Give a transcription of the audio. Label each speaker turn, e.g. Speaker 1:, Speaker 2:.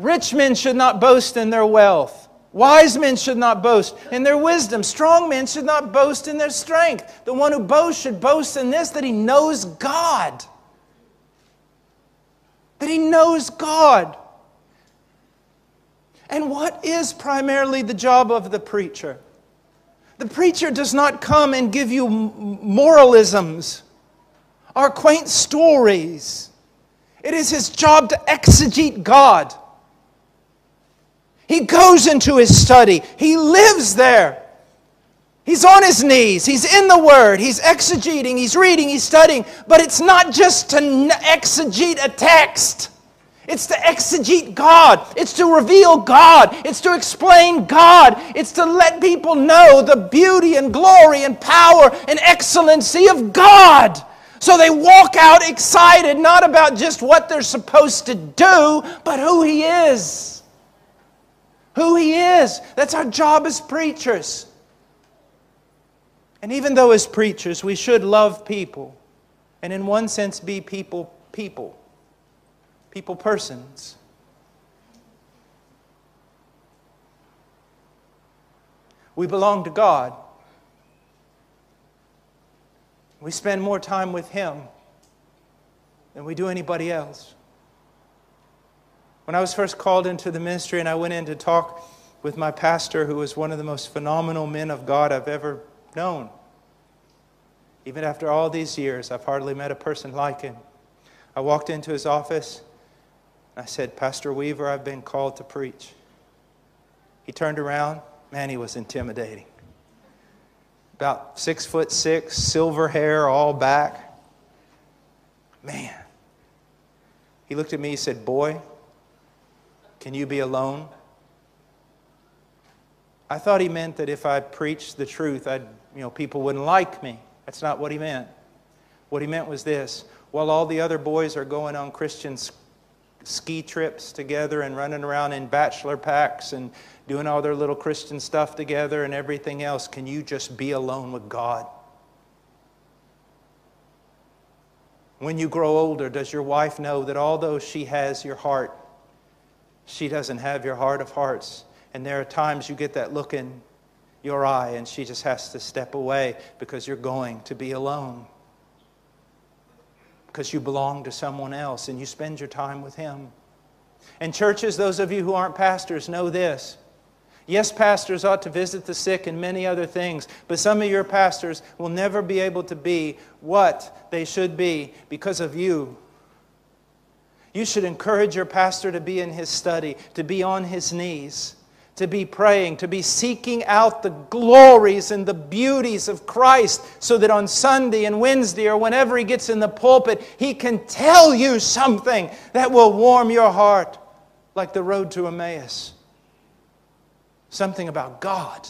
Speaker 1: Rich men should not boast in their wealth. Wise men should not boast in their wisdom. Strong men should not boast in their strength. The one who boasts should boast in this, that he knows God. That he knows God. And what is primarily the job of the preacher? The preacher does not come and give you moralisms or quaint stories. It is his job to exegete God. He goes into his study. He lives there. He's on his knees. He's in the Word. He's exegeting. He's reading. He's studying. But it's not just to exegete a text. It's to exegete God. It's to reveal God. It's to explain God. It's to let people know the beauty and glory and power and excellency of God. So they walk out excited, not about just what they're supposed to do, but who He is. Who He is. That's our job as preachers. And even though as preachers we should love people, and in one sense be people persons, we belong to God. We spend more time with Him than we do anybody else. When I was first called into the ministry and I went in to talk with my pastor, who was one of the most phenomenal men of God I've ever known, even after all these years, I've hardly met a person like him. I walked into his office and I said, "Pastor Weaver, I've been called to preach." He turned around. Man, he was intimidating. About 6'6", silver hair all back. Man. He looked at me, he said, "Boy, can you be alone?" I thought he meant that if I preached the truth, people wouldn't like me. That's not what he meant. What he meant was this: while all the other boys are going on Christian ski trips together and running around in bachelor packs and doing all their little Christian stuff together and everything else, can you just be alone with God? When you grow older, does your wife know that although she has your heart, she doesn't have your heart of hearts? And there are times you get that look in your eye and she just has to step away because you're going to be alone. Because you belong to someone else and you spend your time with Him. And churches, those of you who aren't pastors, know this. Yes, pastors ought to visit the sick and many other things, but some of your pastors will never be able to be what they should be because of you. You should encourage your pastor to be in his study, to be on his knees, to be praying, to be seeking out the glories and the beauties of Christ, so that on Sunday and Wednesday or whenever he gets in the pulpit, he can tell you something that will warm your heart, like the road to Emmaus. Something about God.